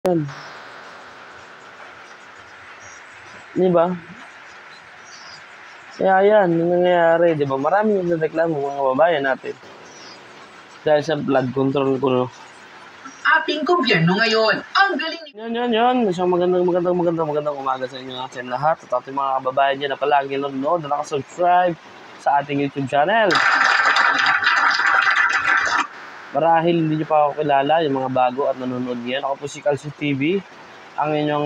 Yan. Di ba? Kaya yan, yung nangyayari, di ba? Marami yung nagreklamo mga babayan natin. Dahil sa blood control ko, no? Ating gobyerno ngayon. Ang galing ni... Yun. Isang magandang umaga sa inyo natin lahat. At ating mga kababayan dyan na palagi nanonood na nakasubscribe sa ating YouTube channel. Marahil hindi nyo pa ako kilala, yung mga bago at nanonood ngayon. Ako po si Calcio TV, ang inyong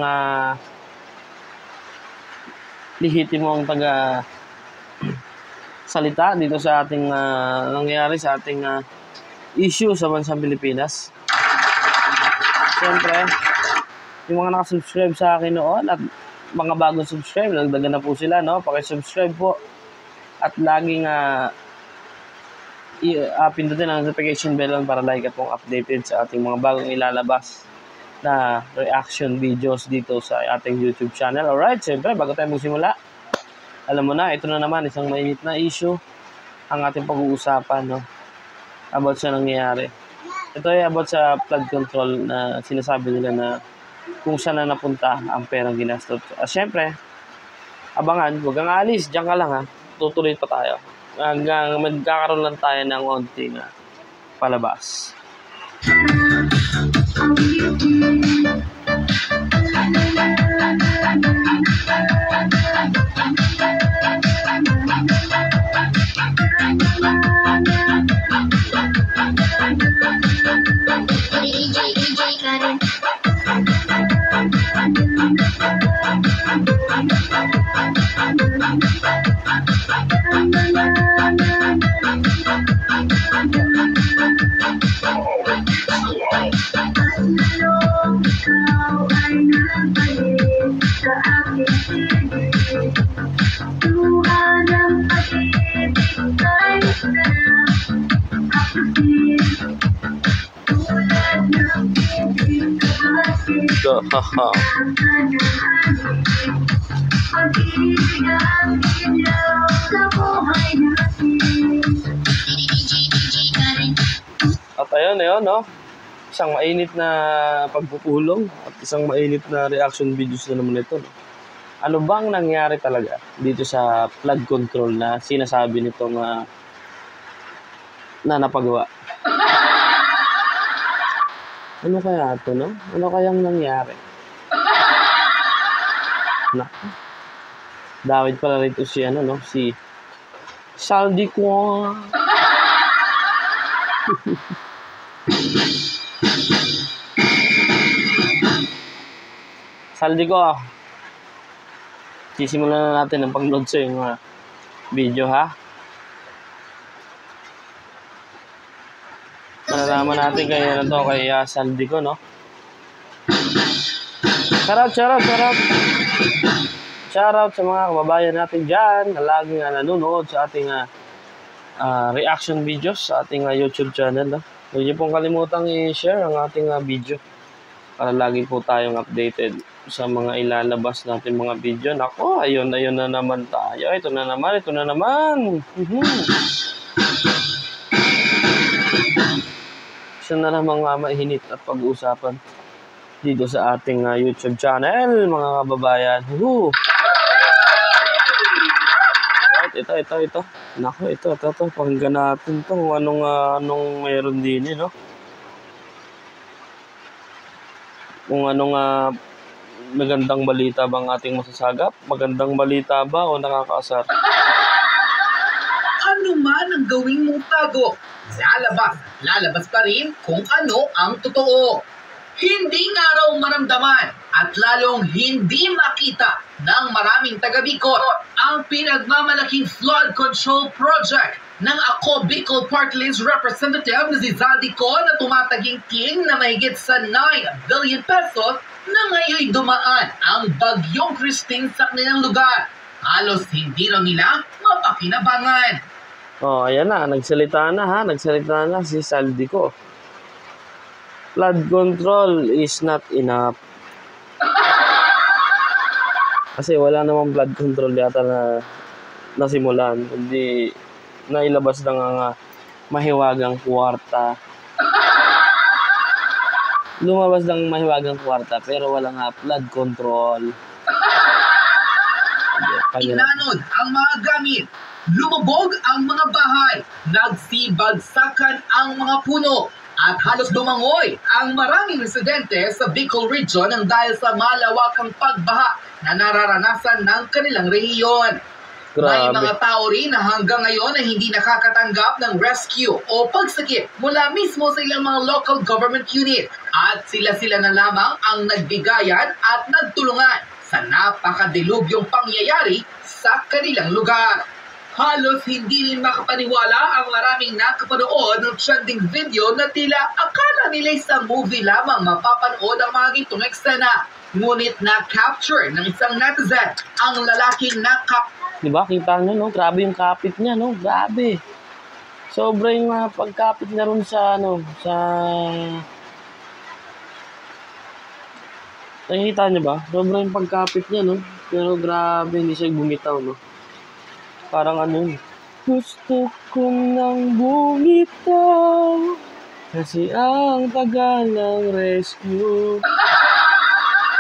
lihitimong taga salita dito sa ating nangyayari sa ating issue sa bansang Pilipinas. Siyempre, yung mga nakasubscribe sa akin noon at mga bagong subscribe, nagdagan na po sila, no? Paki-subscribe po at laging pindutin ang notification bell para like at pong updated sa ating mga bagong ilalabas na reaction videos dito sa ating YouTube channel. Alright, siyempre, bago tayo magsimula, alam mo na, ito na naman, isang mainit na issue ang ating pag-uusapan, no? About sa nangyayari. Ito ay about sa flood control na sinasabi nila na kung saan na napunta ang perang ginastos. Siyempre, abangan, huwag kang alis, diyan ka lang ha. Tutuloy pa tayo. Hanggang magkakaroon lang tayo ng onting palabas. Haha. At ayun, no? Isang mainit na pagpupulong at isang mainit na reaction videos na naman ito, no? Ano bang nangyari talaga dito sa flood control na sinasabi nitong na napagawa? Ano kaya ito, no? Ano kayang nangyari? Naku. Dawid pala rito si, no? Si Saldi ko. Saldi ko. Sisimulan na natin ang pag-load sa yung video, ha? Malalaman natin kaya na to kay Saldi ko, no? Shoutout sa mga kababayan natin dyan na laging nanonood sa ating reaction videos sa ating YouTube channel, no? Huwag niyo pong kalimutang i-share ang ating video para lagi po tayong updated sa mga ilalabas natin mga video. Nako, ayun na naman tayo. Ito na naman. Isa na namang mainit at pag-uusapan dito sa ating YouTube channel, mga kababayan. Right, ito. Nako, ito. Pakinggan natin to kung anong mayroon din, no? Kung anong magandang balita bang ating masasagap? Magandang balita ba o nakakaasar? Ano man ang gawing mong tago, lalabas pa rin kung ano ang totoo. Hindi nga raw maramdaman at lalong hindi makita ng maraming taga-Bicol ang pinagmamalaking flood control project ng Ako Bicol Party List Representative na si Zaldico na tumataging-ting na mahigit sa 9 billion pesos na ngayon dumaan ang Bagyong Christine sa kanilang lugar. Halos hindi raw nila mapakinabangan. Ayan na, nagsalita na si Zaldico. Flood control is not enough. Kasi wala namang flood control yata na nasimulan. Hindi nailabas lang ang mahiwagang kwarta lumabas ng mahiwagang kwarta pero walang flood control. Inanod ang mga gamit. Lumubog ang mga bahay. Nagsibagsakan ang mga puno. At halos lumangoy ang maraming residente sa Bicol Region ng dahil sa malawakang pagbaha na nararanasan ng kanilang rehiyon. May Grabe. mga tao rin na hanggang ngayon ay hindi nakakatanggap ng rescue o pagsakip mula mismo sa ilang mga local government unit at sila-sila na lamang ang nagbigayan at nagtulungan sa napakadilubyong pangyayari sa kanilang lugar. Halos hindi rin makapaniwala ang maraming nakapanood ng trending video na tila akala nila isang movie lamang mapapanood ang mga gintong eksena. Ngunit na-capture ng isang netizen ang lalaking Diba? Kita nyo, no? Grabe yung kapit niya, no? Grabe. Sobra yung pagkapit na rin sa, sa... Nakikita nyo ba? Sobra yung pagkapit niya, no? Pero grabe, hindi siya bumitaw, no? Parang gusto kong nang bumitaw kasi ang tagal ng rescue.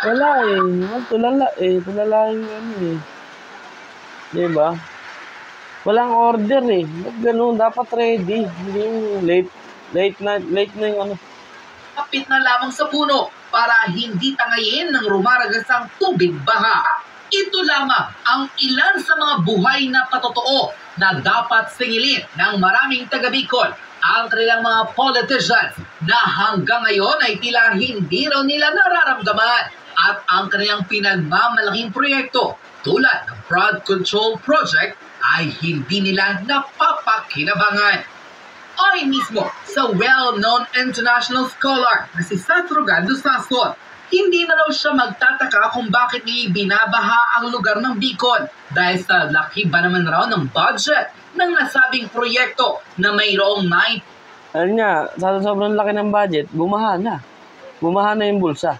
Wala tulala yung eh. Diba? Walang order eh. Ba't ganun? Dapat ready. Hindi yung late na yung kapit na lamang sa puno para hindi tangayin ng rumaragasang tubig baha. Ito lamang ang ilan sa mga buhay na patotoo na dapat singilin ng maraming taga-Bicol ang kanilang mga politicians na hanggang ngayon ay tila hindi raw nila nararamdaman at ang kanilang pinagmamalaking proyekto tulad ng flood control project ay hindi nila napapakinabangan. Ayon mismo sa well-known international scholar na si Seth Rogando Sasson, hindi na raw siya magtataka kung bakit binabaha ang lugar ng Bicol dahil sa laki ba naman raw ng budget ng nasabing proyekto na mayroong 9. Ayun nga, sa sobrang laki ng budget, bumaha na. Bumaha na yung bulsa.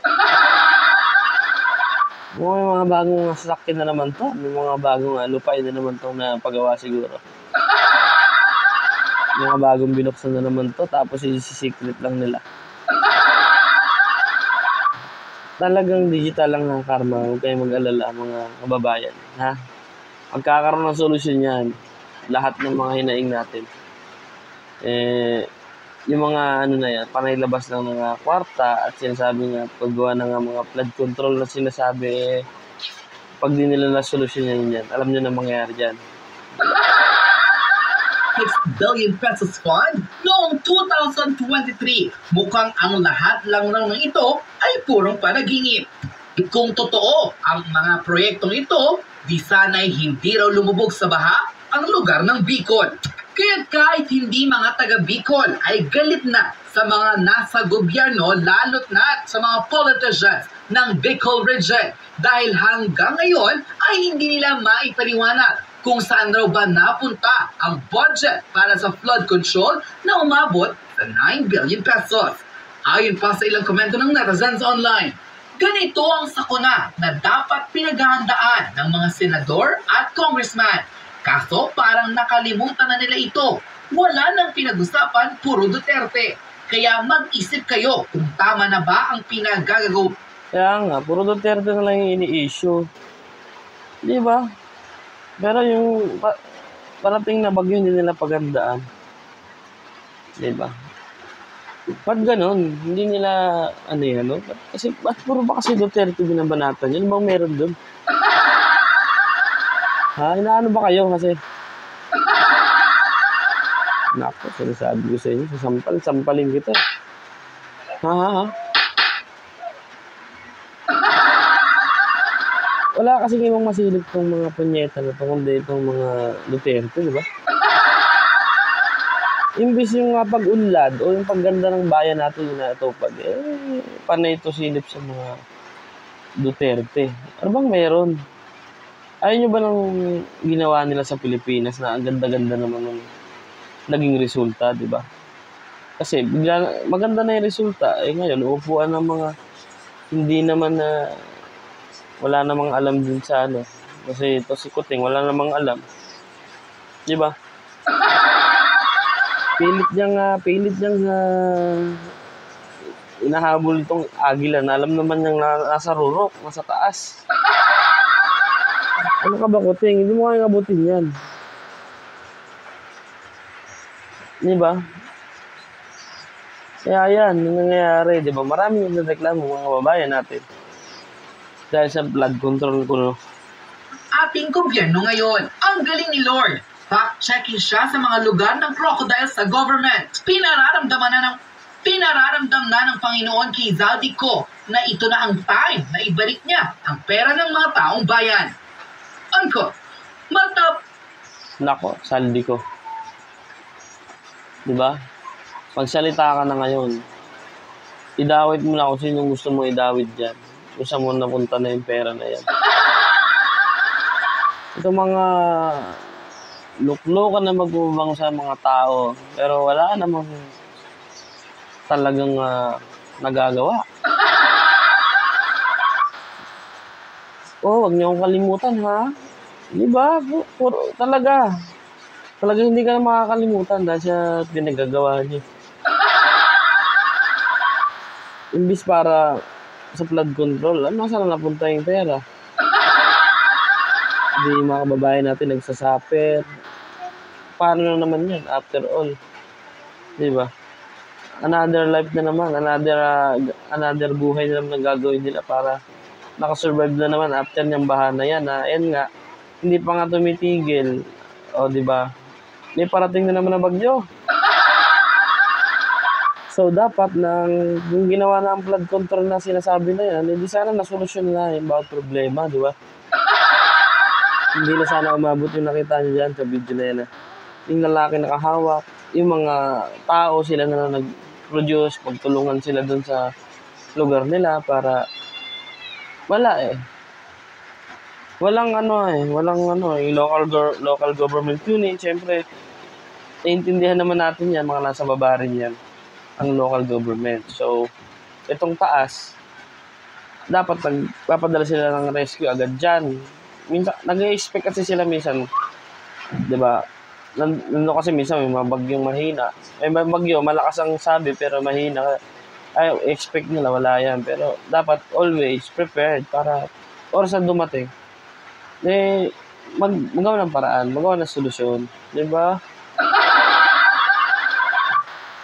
May mga bagong sasakyan na naman to. May mga bagong lupain na naman to na pagawa siguro. Mga bagong binuksan na naman to, tapos i-secret lang nila. Talagang digital lang ng karma. Huwag kayong mag-alala, mga kababayan. Ha? Magkakaroon ng solusyon yan. Lahat ng mga hinaing natin. Yung mga na yan, panaylabas ng mga kwarta at sinasabi nga, paggawa ng mga flood control na sinasabi, pag di nila na solusyon yan, alam nyo na mangyayari dyan. 6 billion pesos fund noong 2023. Mukhang ang lahat lang ng ito ay purong panaginip. Kung totoo ang mga proyektong ito, di sana'y hindi raw lumubog sa baha ang lugar ng Bicol. Kaya kahit hindi mga taga-Bicol ay galit na sa mga nasa gobyerno lalo't na sa mga politicians ng Bicol Region dahil hanggang ngayon ay hindi nila maipaliwanag kung saan raw ba napunta ang budget para sa flood control na umabot sa 9 billion pesos. Ayon pa sa ilang komento ng netizens online, ganito ang sakuna na dapat pinaghahandaan ng mga senador at congressman. Kaso parang nakalimutan na nila ito. Wala nang pinag-usapan, puro Duterte. Kaya mag-isip kayo kung tama na ba ang pinagagagawa. Kaya nga, puro Duterte na lang yung ini-issue. Di ba? Pero yung parating na bagyo hindi nila pagandaan. Di ba? Ba't ganun? Hindi nila, Kasi, ba't puro ba kasi Duterte binabanatan? Yun bang meron dun? Ha? Inaano ba kayo kasi? Naku, sinasabi ko sa inyo, sampalin kita. Ha? Wala kasi ibang masilip tong mga punyeta na to, kundi itong mga Duterte, di ba? Imbis yung pag-unlad o yung pagganda ng bayan natin na itupad, panay ito silip sa mga Duterte. Ano bang meron? Ayaw nyo ba nang ginawa nila sa Pilipinas na ang ganda-ganda naman ng naging resulta, di ba? Kasi bigla, maganda na yung resulta. Ngayon, uupuan ng mga hindi naman na wala namang alam din sa Kasi ito si Kuting, wala namang alam. Di ba? Pilit niyang inahabol itong agila na alam naman niyang nasa rurok, nasa taas. Ano ka ba, Kuting? Hindi mo kaya abutin yan. Di ba? Kaya yan, yung nangyayari, di ba? Maraming nagreklamo mga babayan natin. Dahil sa blood control ko, no? Ating gobyerno ngayon, ang galing ni Lord. Fact-checking siya sa mga lugar ng crocodile sa government. Pinararamdam na ng Panginoon kay Zaldico na ito na ang time na ibalik niya ang pera ng mga taong bayan. Nako, saldi ko. Diba? Magsalita ka na ngayon. Idawit mo na kung sino gusto mo idawit dyan. Kung saan mo napunta na yung pera na yan. Ito mga luklo ka na magbubang sa mga tao. Pero wala namang talagang nagagawa. Wag niyo akong kalimutan, ha? Di ba? Talaga hindi ka na makakalimutan dahil sa pinagagawa niyo. Imbis para sa flood control, saan na napunta yung pera? Hindi mga kababayan natin nagsasuffer. Paano na naman yan, after all? Di ba? Another life na naman, another buhay na naman gagawin nila para nakasurvive na naman after niyang baha na yan. Yan nga, hindi pa nga tumitigil. O, di ba? May parating na naman na bagyo. So, dapat yung ginawa na ang flood control na sinasabi na yan, hindi sana nasolusyon na yung bawat problema, di ba? Hindi na sana umabot yung nakita niyo dyan sa video na yan. Yung lalaki nakahawak, yung mga tao sila na nag-produce, pagtulungan sila dun sa lugar nila para walang yung local government unit, syempre naiintindihan naman natin yan, mga nasa baba rin yan ang local government. So itong taas dapat nagpapadala sila ng rescue agad dyan. Minsan nag-expect kasi sila minsan, di ba, nandun kasi minsan may mga bagyong mahina, may bagyo malakas ang sabi pero mahina, expect nila wala yan. Pero dapat always prepared para oras na dumating, magawa ng paraan, magawa ng solusyon. Diba?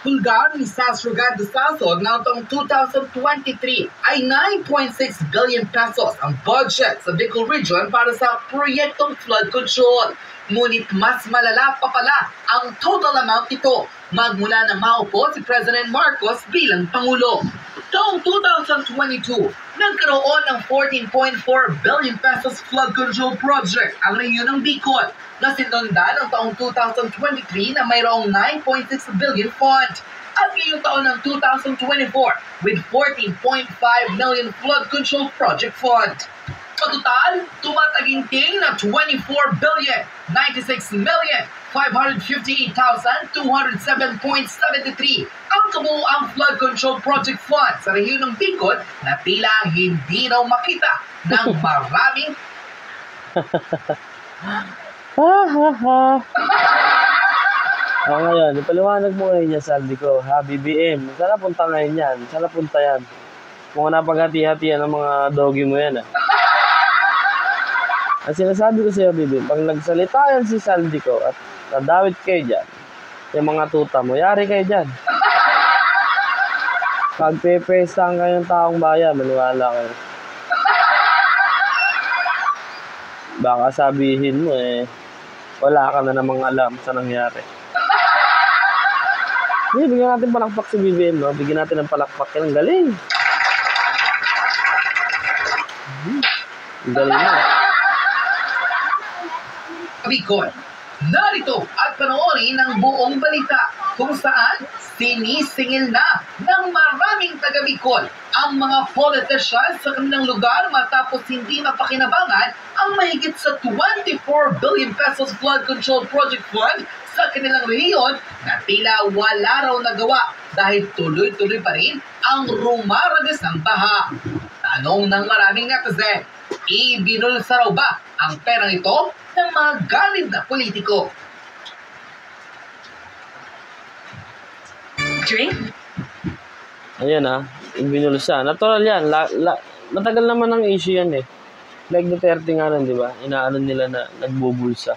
Pulgar ni Sasrugad de Sasog na taong 2023 ay 9.6 billion pesos ang budget sa Bicol Region para sa proyektong flood control. Ngunit mas malala pa pala ang total amount nito magmula nang maupo si President Marcos bilang Pangulo. Taong 2022, nagkaroon ng 14.4 billion pesos flood control project ang rehiyon ng Bicol na sinundan ng taong 2023 na mayroong 9.6 billion fund. At ngayong taon ng 2024 with 14.5 million flood control project fund. Patutal, tumataginting na 24 billion 96 million 558,207.73 ang kabuuang flood control project fund sa rehiyon ng Bicol na tila hindi raw makita ng maraming Ngayon, ipaliwanag mo ngayon yan, Saldi ko. BBM, saan napunta ngayon yan? Saan napunta yan? Kung napaghati-hatian ng mga doggy mo yan, Ang sinasabi ko sa iyo, BBM, pag nagsalita yan si Saldi ko at nadawit kayo dyan, yung mga tuta mo, yari kayo dyan. Pagpepestahan kayo ng taong bayan, maniwala kayo. Baka sabihin mo wala ka na namang alam sa nangyari. Bigyan natin palakpak si BBM, no? Bigyan natin ng palakpak. Yan, ang galing. Ang galing na. Bicol. Narito at panoorin ang buong balita kung saan sinisingil na ng maraming taga-Bicol ang mga politicians sa kanilang lugar matapos hindi mapakinabangan ang mahigit sa 24 billion pesos flood control project fund sa kanilang rehiyon na tila wala raw nagawa dahil tuloy-tuloy pa rin ang rumaragas ng baha. Tanong ng maraming netizen, ibinulsa raw ba ang perang ito ng mga ganid na politiko? Drink? Ayan Binulsa. Natural yan. Matagal naman ang issue yan eh. Like Duterte nga nun, di ba? Inaano nila na nagbubulsa.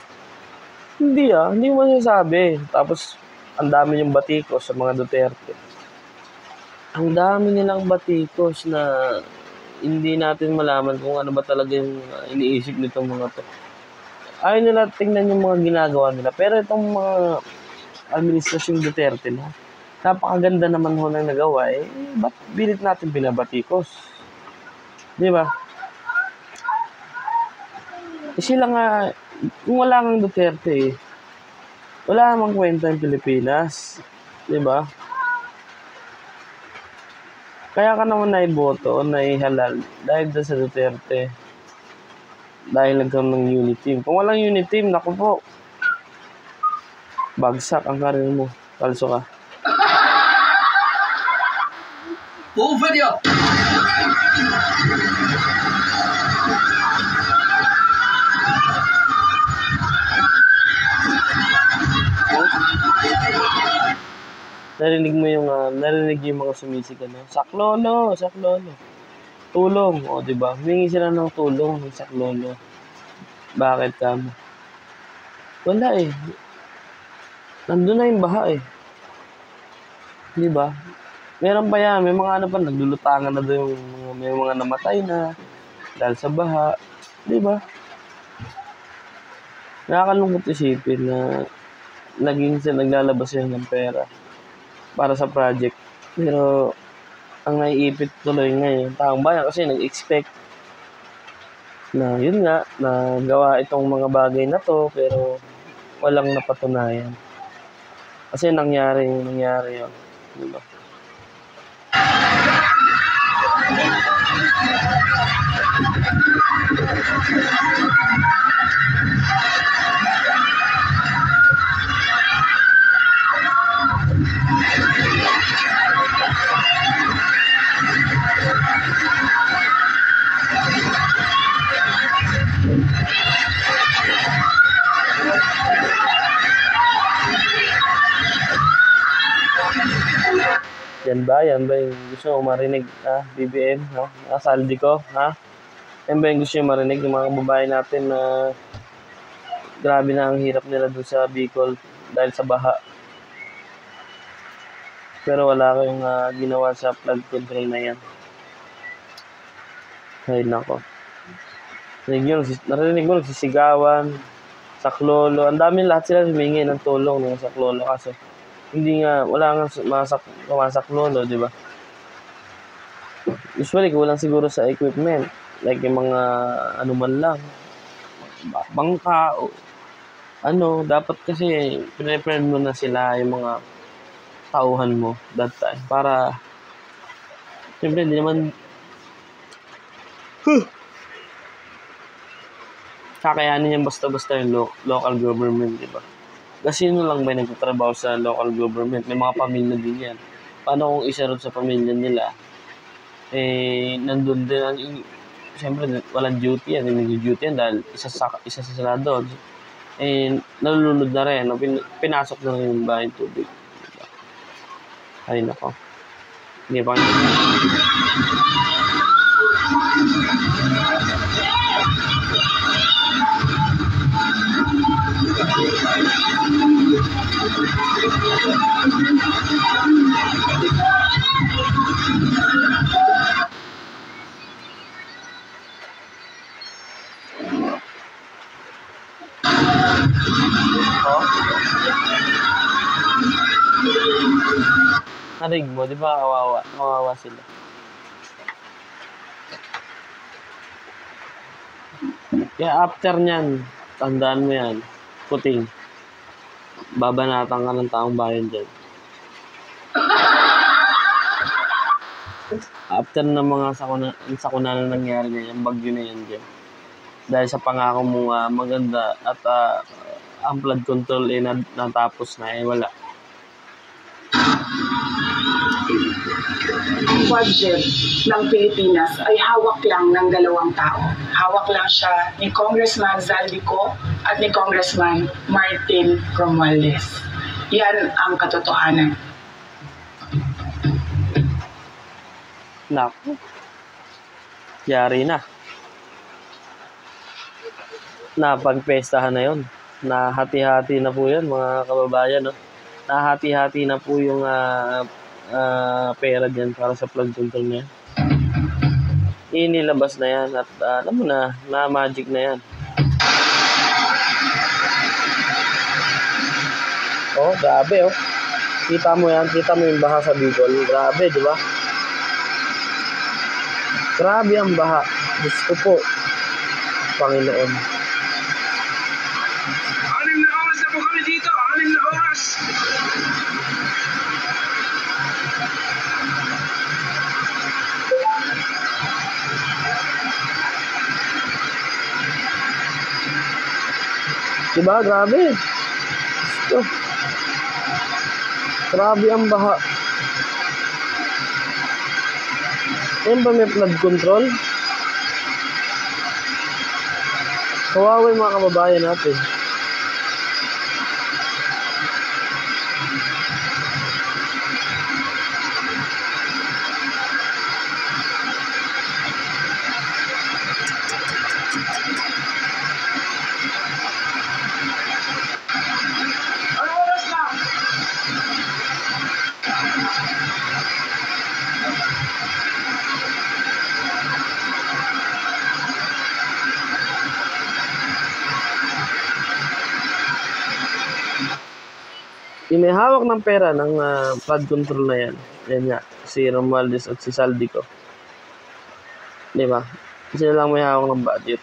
Hindi mo masasabi. Tapos, ang dami yung batikos sa mga Duterte. Ang dami nilang batikos na hindi natin malaman kung ano ba talaga yung iniisip nitong mga to. Ayaw nila tingnan yung mga ginagawa nila. Pero itong mga administrasyong Duterte na, napakaganda naman ho nang nagawa eh. Ba't bilit natin binabatikos? Di ba? Sila nga, kung wala kang Duterte, wala namang kwenta yung Pilipinas. Di ba? Kaya ka naman naiboto, naihalal dahil doon sa Duterte. Dahil nagkaroon ng unity team. Kung walang unity team, naku po, bagsak ang karir mo. Kalso ka. Full video! Narinig yung mga sumisigaw na, Saklolo, Saklolo. Tulong, o di ba? Humingi sila ng tulong ng Saklolo. Bakit kamo? Wala eh. Nandun na yung baha eh. Di ba? Meron pa yan, may mga ano pa, naglulutangan na doon, may mga namatay na dahil sa baha. Di ba? Nakakalungkot isipin na naglalabas sila ng pera para sa project. Pero, ang naiipit tuloy ngayon, taong bayan kasi nag-expect na yun nga, na gawa itong mga bagay na to, pero walang napatunayan. Kasi nangyari yun. Diba? Yan ba yung gusto mo marinig, BBM, no? Saldi ko, ha? Yan ba yung gusto nyo marinig yung mga babae natin na grabe na ang hirap nila doon sa Bicol dahil sa baha. Pero wala kayong ginawa sa flood control na yan. Ay, nako. Narinig mo, nagsisigawan, Saklolo. Ang dami lahat sila humingi ng tulong ng Saklolo kasi wala nga Saklolo, di ba? Usually, kulang siguro sa equipment. Like yung mga ano man lang, bangka, dapat kasi pinipred mo na sila yung mga tauhan mo that time. Para, siyempre, hindi naman, kakayanin yung basta-basta yung local government, di ba? Kasi sino lang ba nagtatrabaho sa local government? May mga pamilya din yan. Paano kung isa rin sa pamilya nila? Nandun din, siyempre, walang duty yan. Hindi duty yan dahil isa sa sila doon. Nalulunod na rin. Pinasok na rin yung bahay tubig. Ay, nako. Hindi pa narig mo, di ba kawawa sila. Kaya after nyan, tandaan mo yan, puting, babanatan ka ng taong bayan dyan. After ng mga sakuna na nangyari na yung bagyo na yan dyan. Dahil sa pangako mo maganda at ang flood control natapos na wala. Budget ng Pilipinas ay hawak lang ng dalawang tao. Hawak lang siya ni Congressman Zaldico at ni Congressman Martin Romualdez. Yan ang katotohanan. Naku, yari na. Napagpestahan na yon. Nahati-hati na po yan, mga kababayan. No? Nahati-hati na po yung pera dyan para sa flood control na yan. Inilabas na yan at alam mo na magic na yan. Oh, grabe oh. Kita mo yung baha sa Bicol. Grabe, di ba? Grabe ang baha. Diyos ko po, Panginoon. 6 na oras na po kami dito. 6 na oras. Diba? Grabe. Ito. Grabe ang baha. Yan ba may flood control? Kawawa yung mga kababayan natin. Yung may hawak ng pera ng flood control na yan. Yan nga, si Romualdez at si Saldico. Di ba? Sila lang may hawak ng budget.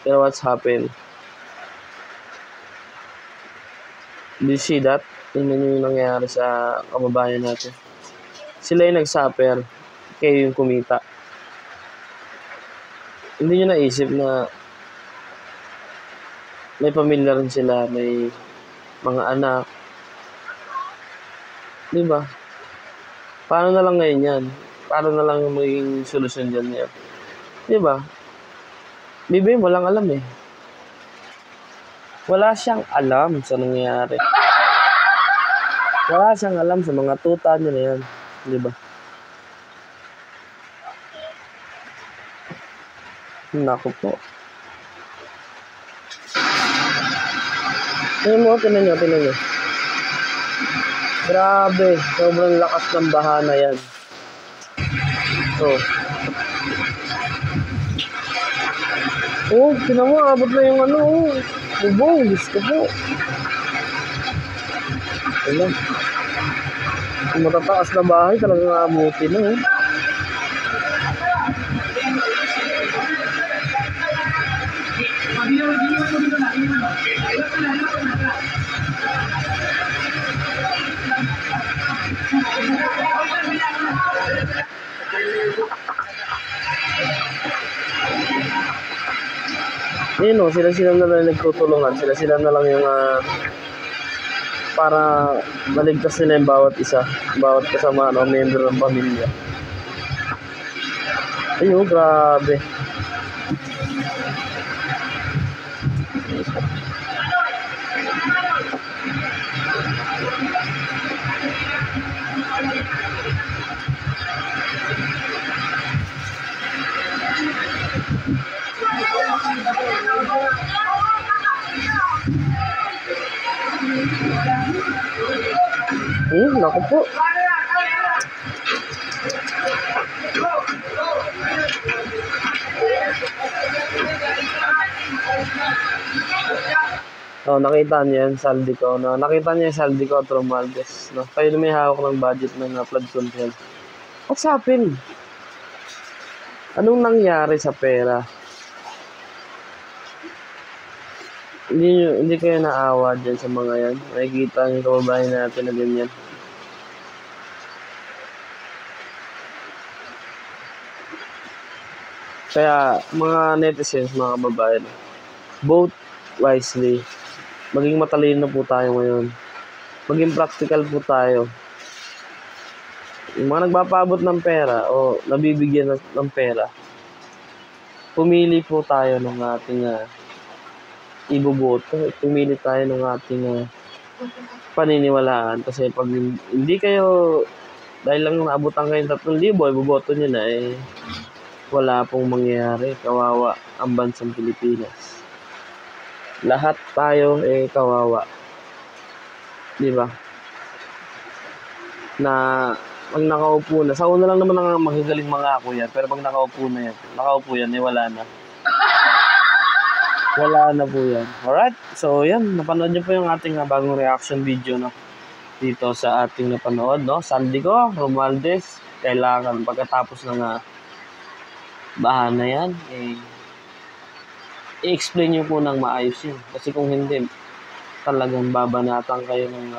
Pero what's happened? Do you see that? Yun yung nangyayari sa kababayan natin. Sila yung nag-suffer, kayo yung kumita. Hindi nyo naisip na may pamilya rin sila, may mga anak. Diba? Paano na lang ngayon yan? Paano na lang yung magiging solusyon dyan yan? Diba? Bibi, walang alam eh. Wala siyang alam sa nangyayari. Wala siyang alam sa mga tuta niya na yan. Diba? Naku po. Tinan nyo. Grabe, sobrang lakas ng baha na yan. Tinan mo, abot na yung bubong, gusto po. Alam. Kung matataas na bahay, talagang abutin na sila na lang nagtutulungan. Sila na lang yung para maligtas nila yung bawat isa, bawat kasama member ng pamilya. Ayun, grabe. Naku po. Nakita niyo yan, Saldico. Nakita niyo yung Saldico at Romualdez. Kayo na may hawak ng budget ng flood control. What's happened? Anong nangyari sa pera? Hindi kayo naawa dyan sa mga yan. Nakikita yung kababayan natin na ganyan. Kaya mga netizens, mga kababayan, vote wisely. Maging matalino po tayo ngayon. Maging practical po tayo. Yung mga nagpapaabot ng pera o nabibigyan ng pera, pumili po tayo ng ating iboboto. Pumili tayo ng ating paniniwalaan. Kasi pag hindi kayo dahil lang naabutan kayo 3,000, iboboto nyo na wala pong mangyayari. Kawawa ang bansang Pilipinas. Lahat tayo kawawa. Di ba? Na pag nakaupo na, sa una lang naman ang magagaling mga ako yan, pero pag nakaupo yan, wala na. Wala na po yan. Alright? So, yan. Napanood nyo po yung ating bagong reaction video, no? Dito sa ating napanood, no? Sandico, Romualdez. Kailangan pagkatapos ng bahan na yan, i-explain nyo po ng maayos yun. Kasi kung hindi, talagang babanatan kayo ng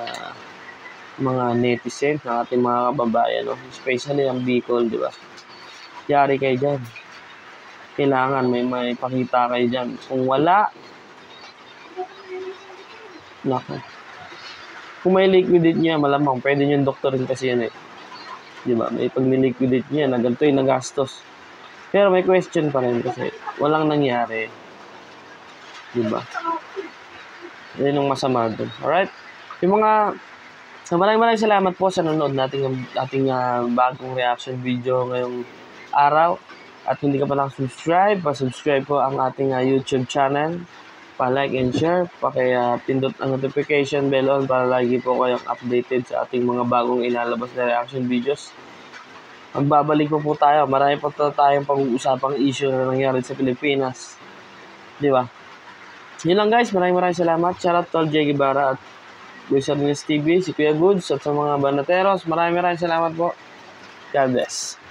mga netizens, ng ating mga kababayan, no? Especially ang Bicol, di ba? Yari kayo dyan. Kailangan may pakita kayo dyan. Kung wala, nako. Kung may liquidate niya, malamang pwede nyo yung doktorin kasi yan di ba? May pag niliquidate niya, na ganito yung nagastos. Pero may question pa rin kasi walang nangyari. Di ba? Yan yung masama doon. Alright? Yung mga so maraming salamat po sa nanonood nating bagong reaction video ngayong araw. At hindi ka pa nakasubscribe, pa-subscribe po ang ating YouTube channel. Pa-like and share, pindot ang notification bell on para lagi po kayong updated sa ating mga bagong ilalabas na reaction videos. Magbabalik po tayo. Marami po tayong pag-uusapang issue na nangyari sa Pilipinas. Di ba? Yun lang guys, maraming salamat. Shoutout to J. Guevara at Luis Arnez TV, si Kuya Goods at sa mga banateros. Maraming salamat po. God bless.